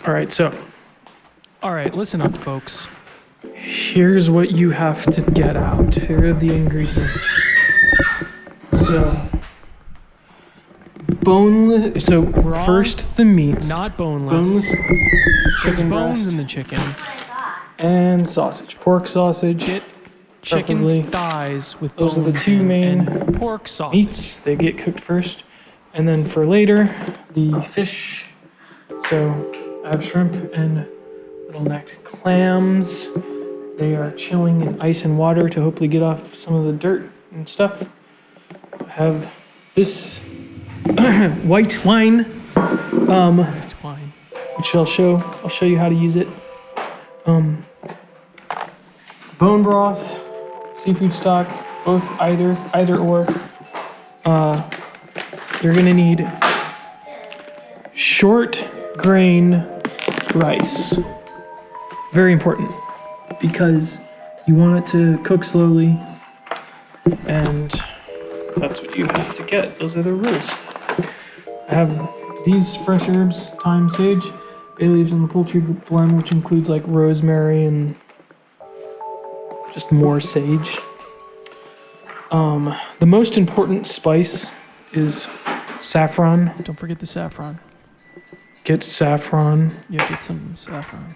All right, listen up, folks. Here's what you have to get out. Here are the ingredients. So, boneless. So, Raw, first the meats. Not boneless. Boneless There's chicken bones breast in the chicken. and sausage. Pork sausage. Get chicken preferably. thighs with Those are bones the two main and pork sausage. meats. They get cooked first. And then for later, the fish. So, I have shrimp and little-necked clams. They are chilling in ice and water to hopefully get off some of the dirt and stuff. I have this white wine, which I'll show you how to use it. Bone broth, seafood stock, both either or. You're gonna need short grain rice. Very important because you want it to cook slowly, and that's what you have to get. Those are the rules. I have these fresh herbs: thyme, sage, bay leaves, and the poultry blend, which includes like rosemary and just more sage. The most important spice is saffron. Don't forget the saffron. Get saffron. Yeah, get some saffron.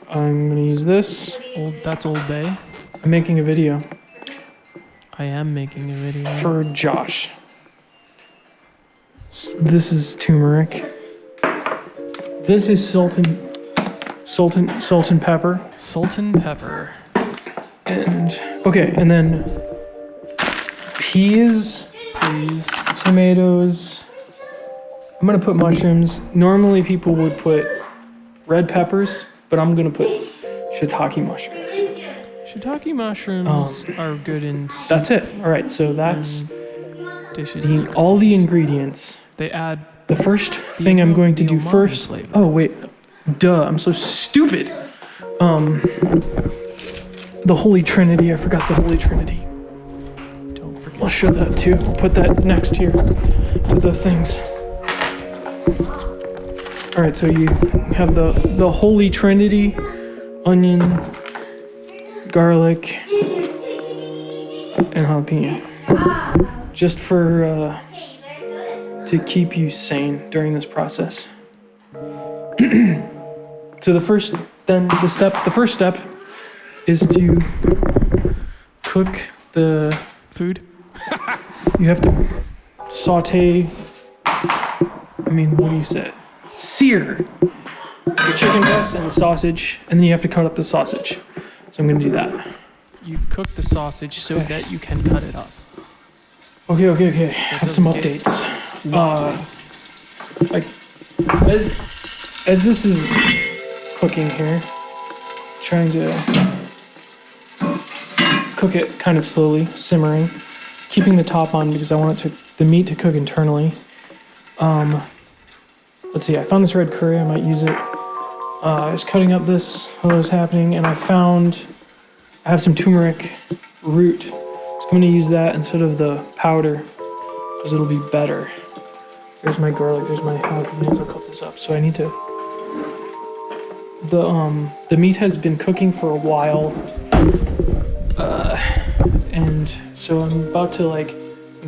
I'm gonna use this. That's Old Bay. I'm making a video I am making a video. for Josh. This is turmeric. This is salt and pepper. Salt and pepper. And okay, and then peas, tomatoes. I'm gonna put mushrooms. Normally people would put red peppers, but I'm gonna put shiitake mushrooms. Shiitake mushrooms are good in That's it. All right, so that's dishes. all the ingredients. They add The first thing I'm going to do umami first. flavor. Oh wait, duh! I'm so stupid. The Holy Trinity. I forgot the Holy Trinity. Don't forget. I'll show that too. I'll put that next here to the things. All right, so you have the Holy Trinity: onion, garlic, and jalapeno. Just for to keep you sane during this process. So the first step is to cook the Food. You have to saute. What do you say? Sear the chicken breast and the sausage, and then you have to cut up the sausage. So I'm gonna do that. You cook the sausage so that you can cut it up. Okay. I have some updates. As this is cooking here, trying to cook it kind of slowly, simmering, keeping the top on because I want the meat to cook internally. Let's see, I found this red curry, I might use it. I was cutting up this while it was happening, and I have some turmeric root. So I'm gonna use that instead of the powder because it'll be better. There's my garlic, there's my jalapenos. I'll cut this up. So I need to. The meat has been cooking for a while, and so I'm about to I'm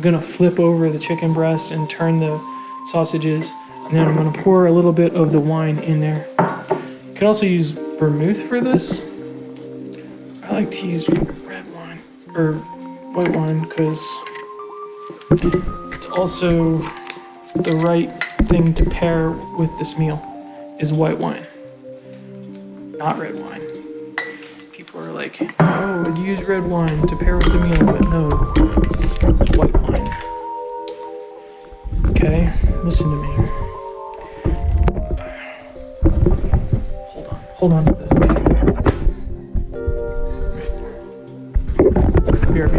gonna flip over the chicken breast and turn the sausages, and then I'm gonna pour a little bit of the wine in there. You could also use vermouth for this. I like to use red wine or white wine because it's also the right thing to pair with this meal is white wine, not red wine. People are like, oh, use red wine to pair with the meal, but no, it's white wine. Okay, listen to me. Hold on to this. BRB.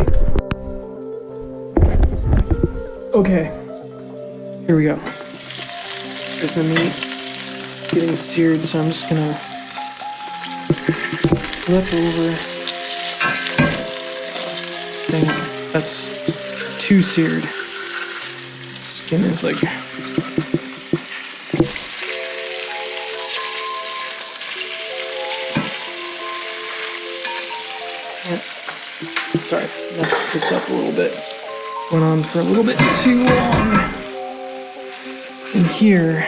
Okay. Here we go. There's the meat. It's getting seared, so I'm just gonna flip over. Thing that's too seared. Skin is sorry, messed this up a little bit. Went on for a little bit too long. In here,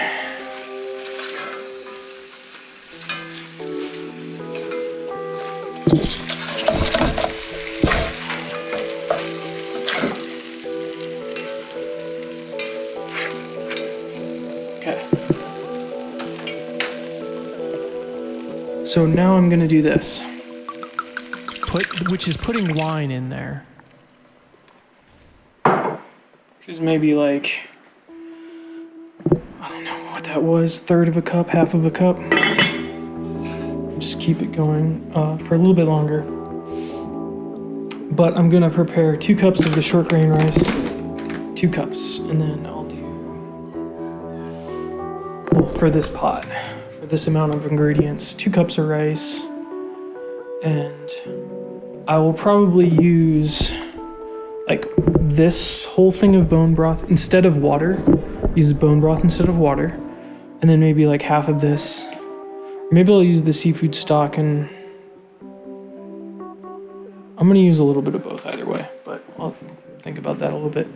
okay. So now I'm gonna do this. Which is putting wine in there. Which is maybe like, I don't know what that was, third of a cup, half of a cup. Just keep it going for a little bit longer. But I'm gonna prepare 2 cups of the short grain rice, 2 cups, and then I'll do, well, for this pot, for this amount of ingredients, 2 cups of rice, and I will probably use like this whole thing of bone broth instead of water. Use bone broth instead of water, and then maybe like half of this. Maybe I'll use the seafood stock, and I'm gonna use a little bit of both either way, but I'll think about that a little bit.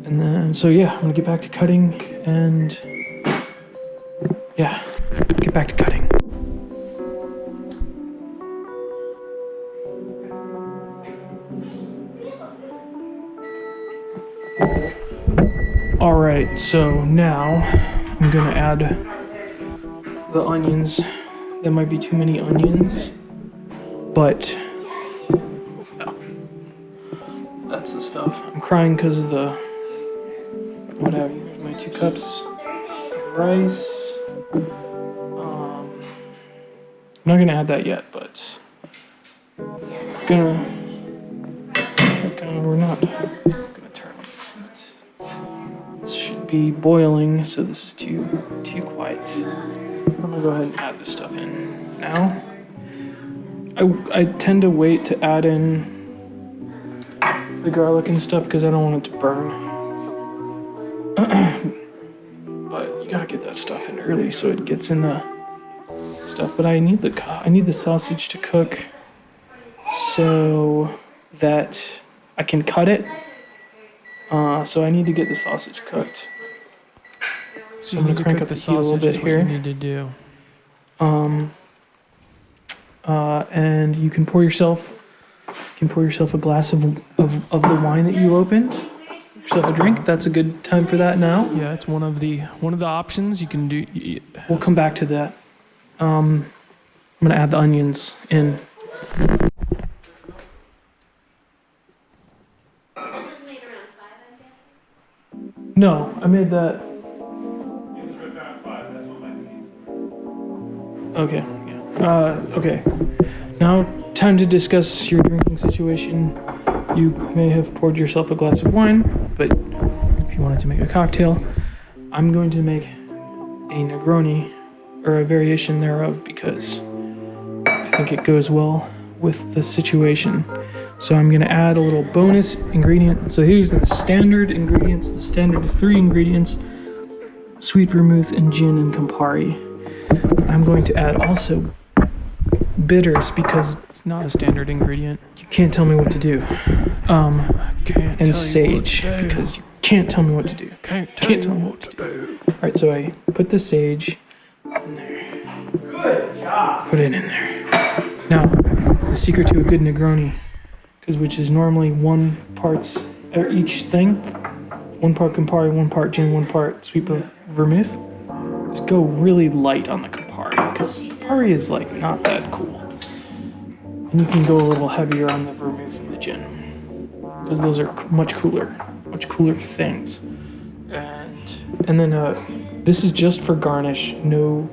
And then, so yeah, I'm gonna get back to cutting, and yeah, get back to cutting. All right, so now I'm gonna add the onions. That might be too many onions, but that's the stuff. I'm crying because of the, what have you. There's my 2 cups of rice. I'm not gonna add that yet, but we're not gonna turn it. This should be boiling, so this is too quiet. I'm gonna go ahead and add this stuff in now. I tend to wait to add in the garlic and stuff because I don't want it to burn. But you gotta get that stuff in early so it gets in the stuff. But I need the sausage to cook so that I can cut it. So I need to get the sausage cooked. So I'm gonna crank up the heat a little bit here. You need to do. And you can pour yourself a glass of the wine that you opened. Yourself a drink. That's a good time for that now. Yeah, it's one of the options you can do. We'll come back to that. I'm gonna add the onions in. No, I made that. Okay. Yeah. Okay. Now, time to discuss your drinking situation. You may have poured yourself a glass of wine, but if you wanted to make a cocktail, I'm going to make a Negroni, or a variation thereof, because I think it goes well with the situation. So I'm going to add a little bonus ingredient. So here's the standard ingredients, the standard 3 ingredients: sweet vermouth and gin and Campari. I'm going to add also bitters because It's not a standard ingredient. you can't tell me what to do. Can't And tell sage you what to do. because you can't tell me what to do. Can't Can't tell tell you me what to do. All right, so I put the sage in there. Good job. Put it in there. Now, the secret to a good Negroni, which is normally 1 part each thing, 1 part Campari, 1 part gin, 1 part sweet vermouth. Just go really light on the Campari because Campari is like not that cool, and you can go a little heavier on the vermouth and the gin because those are much cooler things. And then this is just for garnish, no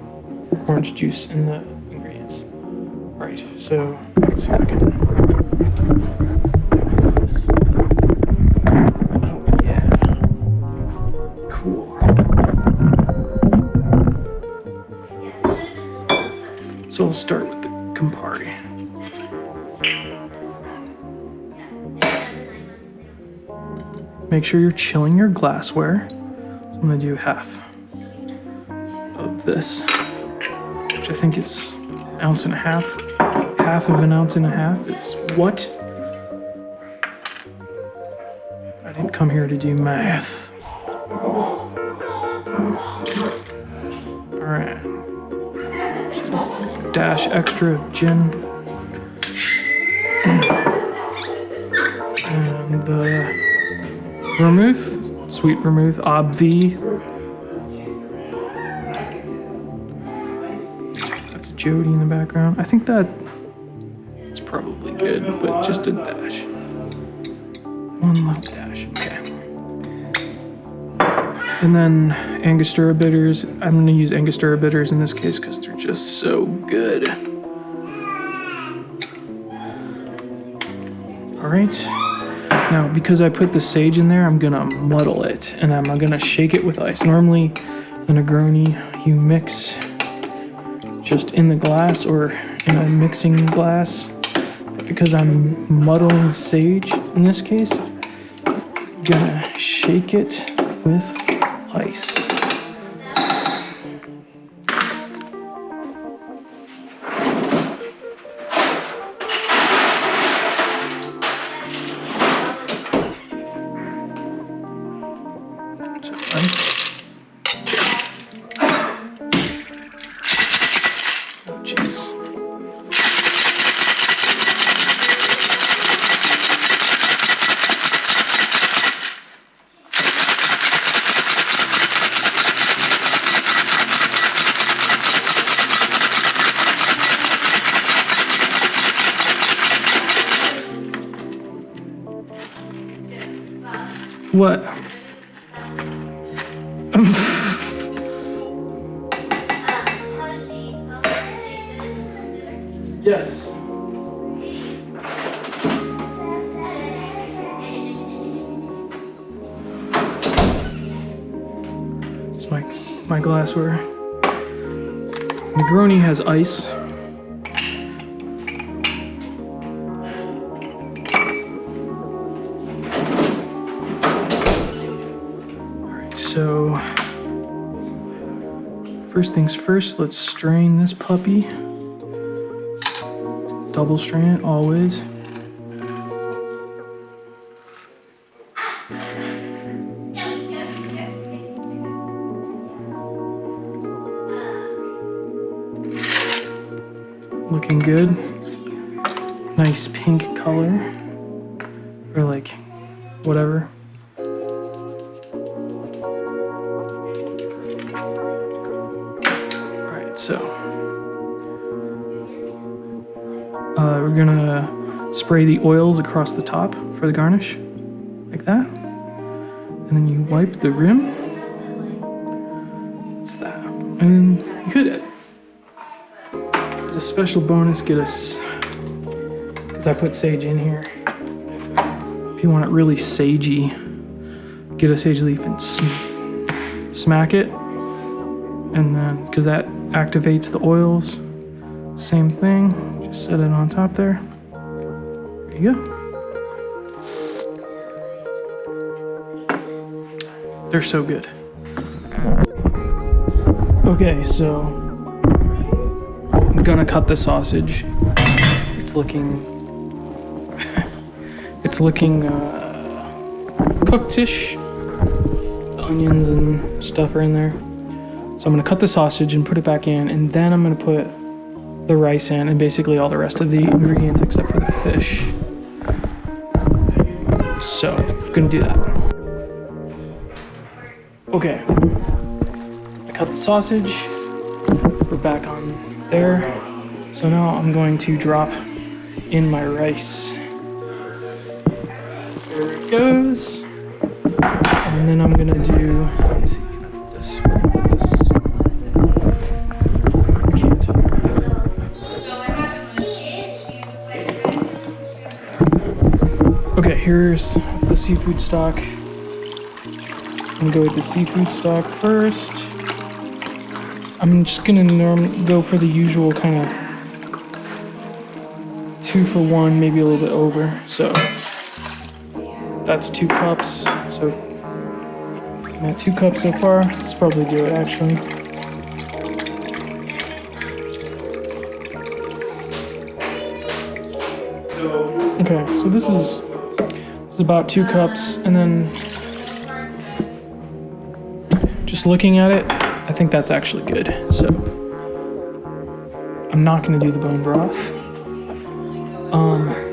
orange juice in the ingredients. All right, so let's see if I can. Oh yeah, cool. So we'll start with the Campari. Make sure you're chilling your glassware. So I'm gonna do half of this, which I think is 1.5 ounces. Half of 1.5 ounces is what I didn't come here to do math. Alright. Dash extra gin. And the vermouth, sweet vermouth, obv. That's Jody in the background. I think it's probably good, but just a dash. One little dash, okay. And then Angostura bitters. I'm going to use Angostura bitters in this case because they're just so good. All right. Now, because I put the sage in there, I'm going to muddle it and I'm going to shake it with ice. Normally, the Negroni, you mix just in the glass or in a mixing glass. But because I'm muddling sage in this case, I'm going to shake it with ice. So ice. Oh jeez. What? Yes. It's my glassware. Negroni has ice. So, first things first, let's strain this puppy. Double strain it, always. Looking good. Nice pink color. Or like, whatever. So, we're gonna spray the oils across the top for the garnish, like that. And then you wipe the rim. It's that. And you could, as a special bonus, get us, because I put sage in here. If you want it really sagey, get a sage leaf and smack it. And then, because that activates the oils, same thing, just set it on top there. There you go. They're so good. Okay, so I'm gonna cut the sausage. It's looking cooked-ish. The onions and stuff are in there. So I'm gonna cut the sausage and put it back in, and then I'm gonna put the rice in and basically all the rest of the ingredients except for the fish. So, I'm gonna do that. Okay. I cut the sausage. We're back on there. So now I'm going to drop in my rice. There it goes. And then I'm gonna do, let's see, can I put this? Okay, here's the seafood stock. I'm gonna go with the seafood stock first. I'm just gonna go for the usual kind of 2 for 1, maybe a little bit over. So that's 2 cups. So I'm at 2 cups so far. Let's probably do it actually. Okay, so this is about 2 cups, and then just looking at it, I think that's actually good. So I'm not going to do the bone broth.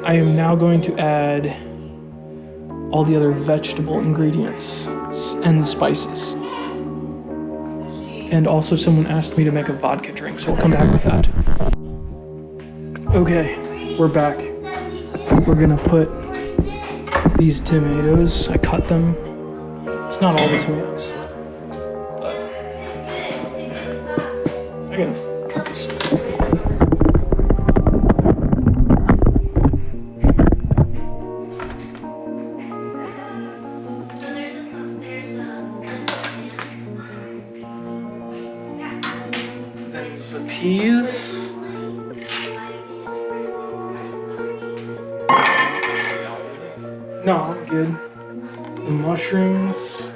I am now going to add all the other vegetable ingredients and the spices. And also someone asked me to make a vodka drink, so I'll come back with that. Okay, we're back. We're gonna put these tomatoes, I cut them. It's not all the tomatoes, but I gotta cut this. The peas. No, I'm good. The mushrooms.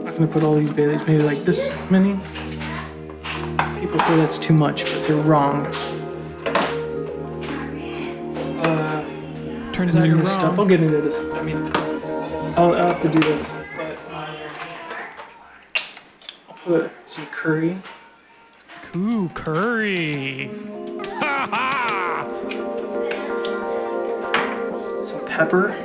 I'm gonna put all these bay leaves, maybe like this many. People say that's too much, but they're wrong. Turns out you're wrong. Stuff. I'll get into this. I mean, I'll have to do this, but I'll put some curry. Ooh, curry. Ha ha! Some pepper.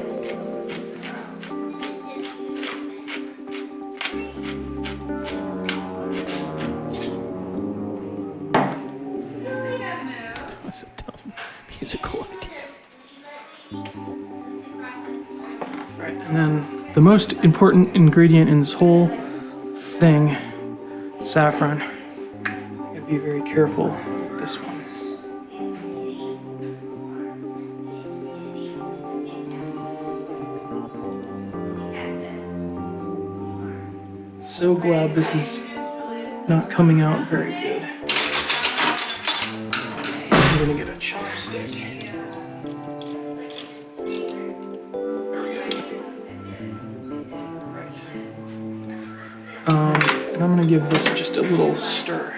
That's a dumb musical idea. Right, and then the most important ingredient in this whole thing, saffron. Be very careful with this one. So glad this is not coming out very good. I'm gonna get a chopstick. Right. And I'm gonna give this just a little stir.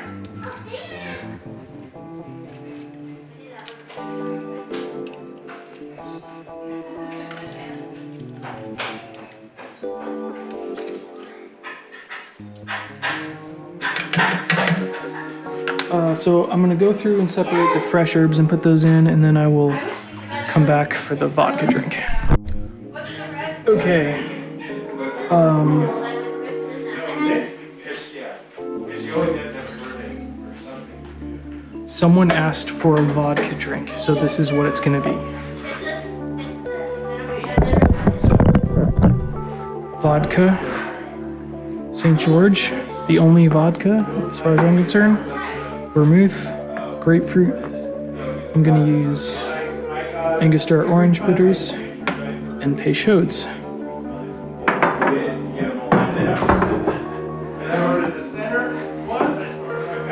So I'm gonna go through and separate the fresh herbs and put those in, and then I will come back for the vodka drink. Okay. Someone asked for a vodka drink, so this is what it's gonna be. So, vodka, St. George, the only vodka as far as I'm concerned. Vermouth, grapefruit. I'm gonna use Angostura orange bitters and Peychaud's.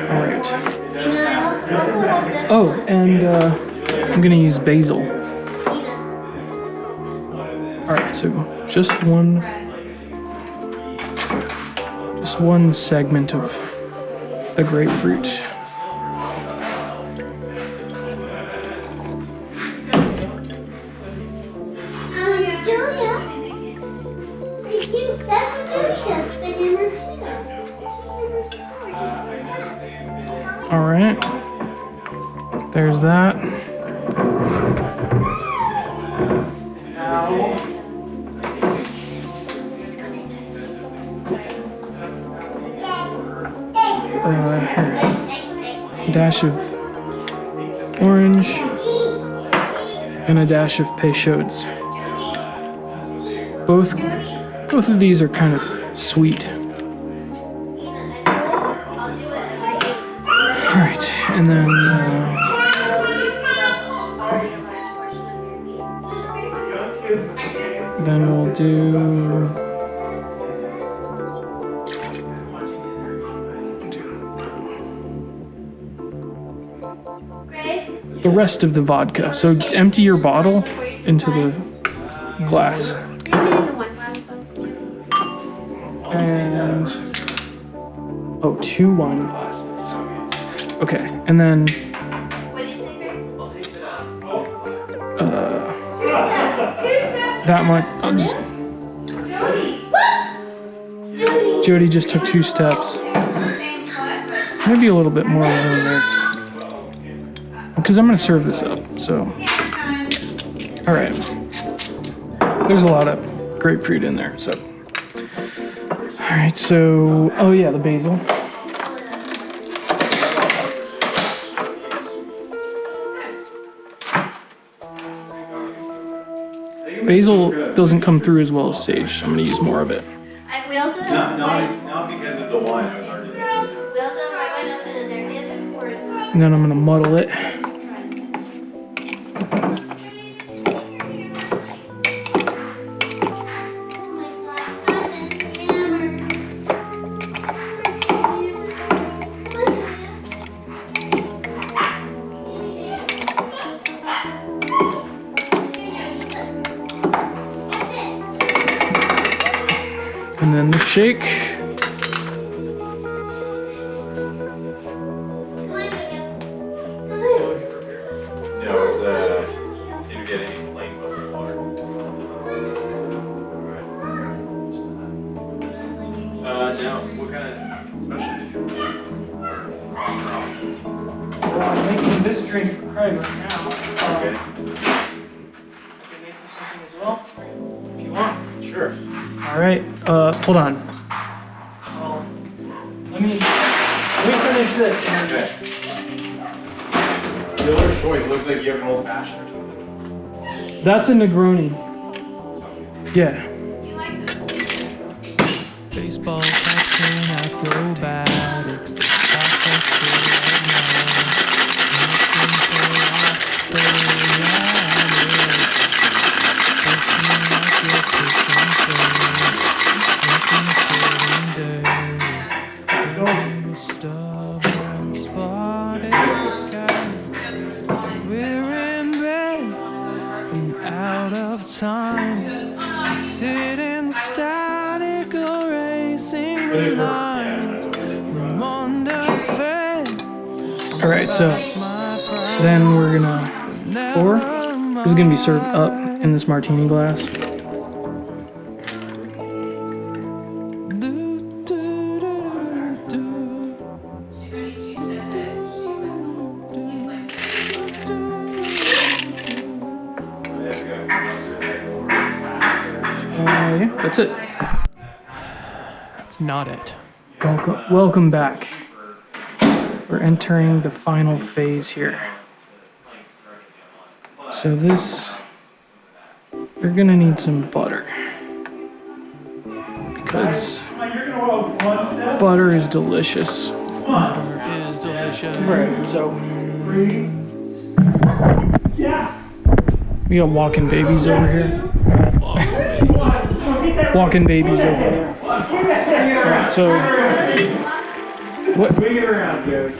All right. Oh, and I'm gonna use basil. All right, so just one segment of the grapefruit. All right, there's that. A dash of orange and a dash of Peychaud's. Both of these are kind of sweet. All right, and then we'll do the rest of the vodka. So empty your bottle into the glass. And 2 wine glasses. Okay, and then that much. I'll just. Jody just took 2 steps. Maybe a little bit more in there. Because I'm gonna serve this up. So, all right. There's a lot of grapefruit in there. So, all right. So, oh yeah, the basil. Basil doesn't come through as well as sage, so I'm going to use more of it. We also Not because of the wine, I was already we also my wine open in there. Yes, of course. And then I'm going to muddle it. And then the shake. Yeah, it was, see to get any plain butter water. Now, what kind of special did you I'm making this drink for Craig right now. Okay. I can make you something as well, if you want. Sure. All right, hold on. Let me finish this. Okay. The other choice looks like you have an old fashioned or something. That's a Negroni. Yeah. Baseball caps and acrobatics. The we're in bed and out of time. Sitting static, erasing the lines. I'm underfed. All right, so then we're gonna pour. This is gonna be served up in this martini glass. Yeah, that's it. That's not it. Welcome back. We're entering the final phase here. So this, you're gonna need some butter. Because butter is delicious. Butter is delicious. Right, so. We got walking babies over here. Walking babies over here. Alright, so. What? Bring it around, Joey.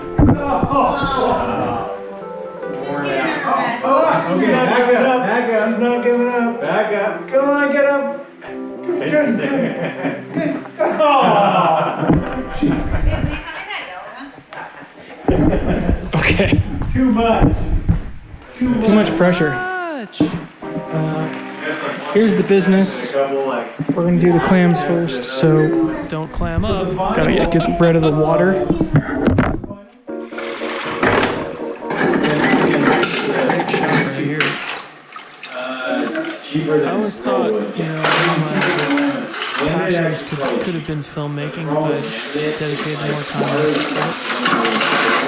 Okay, back up. He's not giving up. Back up. Come on, get up. Okay. Too much. Too much pressure. Here's the business. We're gonna do the clams first, so Don't clam up. gotta get rid of the water. Right here. I always thought, my passions could have been filmmaking, but dedicated more time to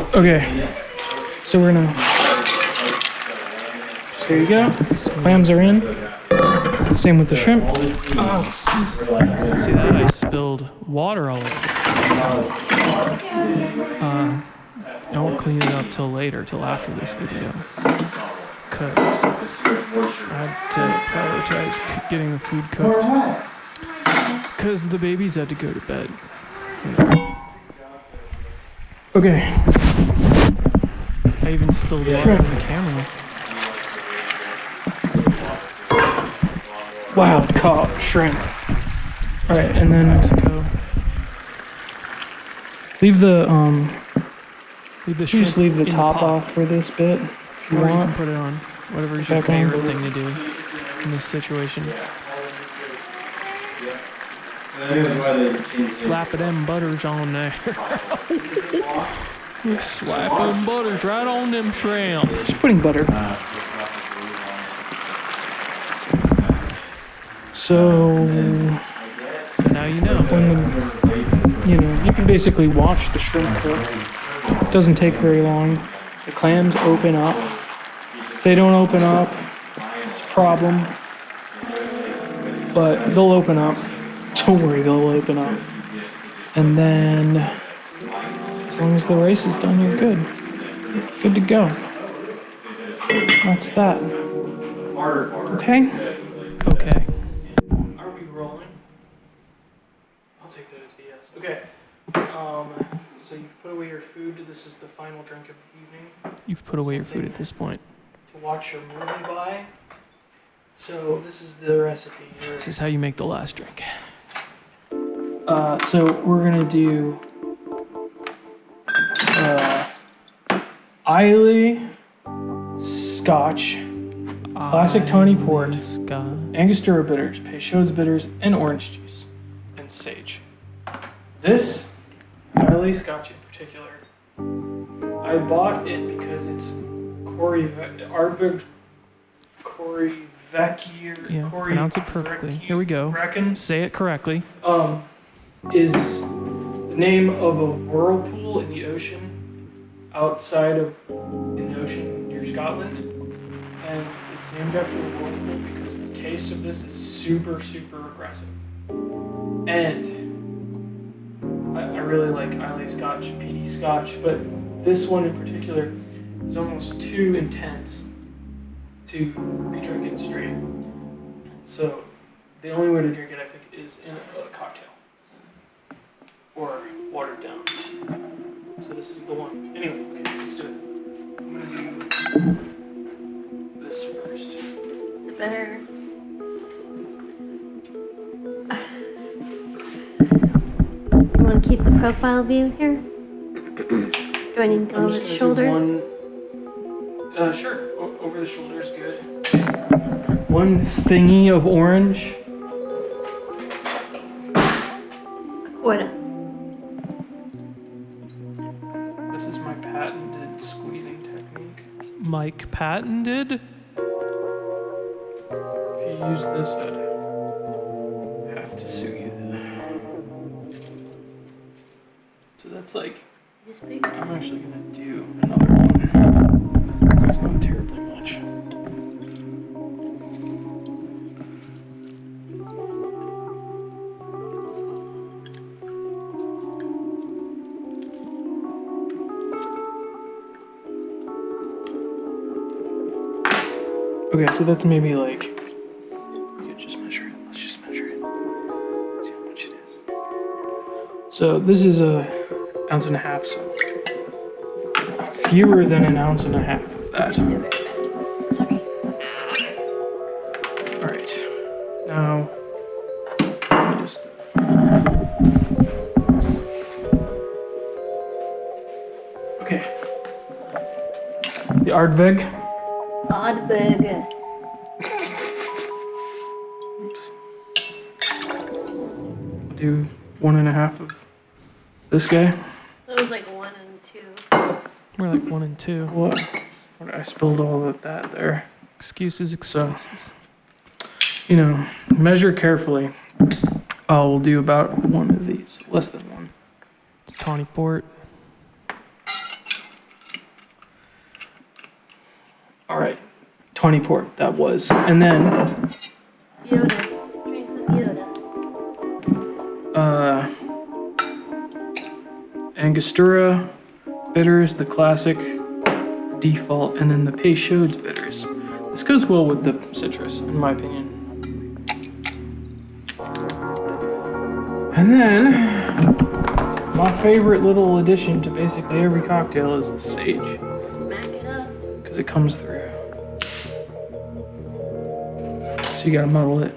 it. Okay. So we're gonna. There you go. Clams are in. Same with the shrimp. Oh, See that? I spilled water all over. I won't clean it up till later, till after this video. Because I had to prioritize getting the food cooked. Because the babies had to go to bed. okay. I even spilled water on the camera. Wild caught shrimp. All right, and then Mexico. Leave the Leave the you shrimp just leave the in top pot. off for this bit if you Or you can want. put it on. Whatever is your Back on. favorite thing to do in this situation. Slap them butters on there. Slap them butters right on them shrimp. Just putting butter. So So now you know. when you can basically watch the shrimp cook. It doesn't take very long. The clams open up. If they don't open up, it's a problem. But they'll open up. Don't worry, they'll open up. And then, as long as the rice is done, you're good. Good to go. That's that. Okay? Okay. Are we rolling? I'll take that as a yes. Okay. So you've put away your food. This is the final drink of the evening You've put away your food at this point. to watch your movie by. So this is the recipe here. This is how you make the last drink. So we're gonna do Islay Scotch, classic tawny port, Scotch. Angostura bitters, Peychaud's bitters, and orange juice, and sage. This Islay Scotch in particular, I bought it because it's Yeah, pronounce it perfectly. Here we go. Reckon Say it correctly. is the name of a whirlpool in the ocean in the ocean near Scotland, and it's named after a whirlpool because the taste of this is super aggressive, and I really like Islay Scotch, peaty Scotch, but this one in particular is almost too intense to be drinking straight. So the only way to drink it, I think, is in a cocktail or watered down. So this is the one. Anyway, okay, let's do it. I'm gonna do this first. Is it better? You want to keep the profile view here? Do I need to go I'm over just the gonna do shoulder? Sure. Over the shoulder is good. One thingy of orange. What? This is my patented squeezing technique. Mike patented. If you use this, I'd have to sue you. So that's like, This big? I'm actually gonna do another one. It's not terribly much. Okay, so that's maybe like, we could just measure it. Let's just measure it. See how much it is. So this is a ounce and a half, so fewer than an ounce and a half of that. Sorry. All right, now let me just. Okay. The Ardbeg. Odd burger. Oops. Do 1.5 of this guy. That was like 1 and 2. We're like 1 and 2. What? I spilled all of that there. Excuses. Measure carefully. We'll do about 1 of these, less than 1. It's tawny port. All right, 20 port, that was. And then, Yoda. Drinks with Yoda. Angostura bitters, the classic, the default, and then the Peychaud's bitters. This goes well with the citrus, in my opinion. And then, my favorite little addition to basically every cocktail is the sage, Smack it up. because it comes through. So you gotta muddle it.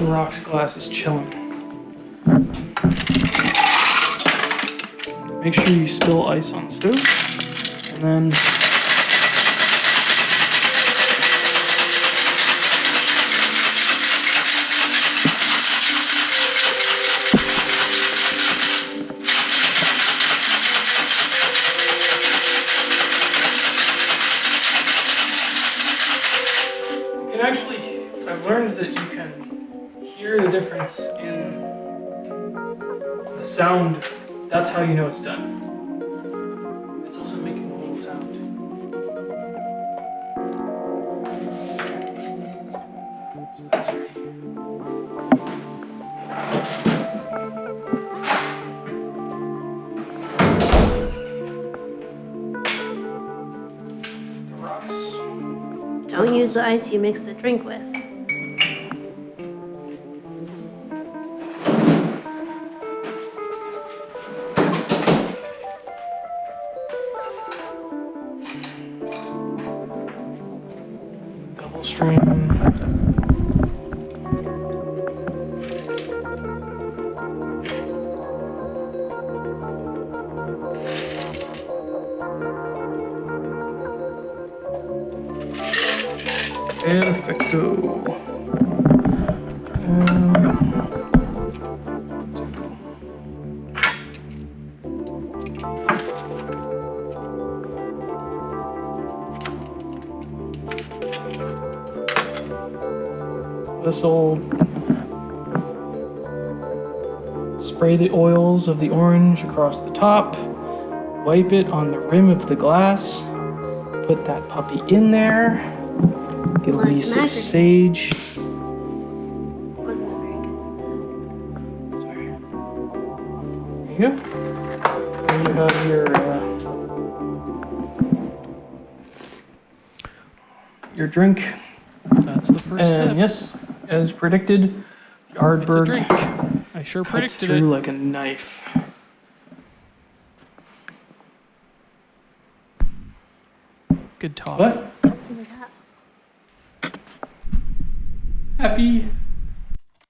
rocks glass is chilling. Make sure you spill ice on the stove, and then I've learned that you can hear the difference in the sound. That's how you know it's done. It's also making a little sound. So that's ready. The rocks. Don't use the ice you mix the drink with. Double stream. Perfecto. This'll spray the oils of the orange across the top, wipe it on the rim of the glass, put that puppy in there, get a piece of sage. Wasn't a very good snack. Sorry. There you go. And you have your drink. That's the first And sip. yes, as predicted, It's a Yardbird drink. I sure cuts predicted through it. like a knife. Good talk. What? Look at that. Happy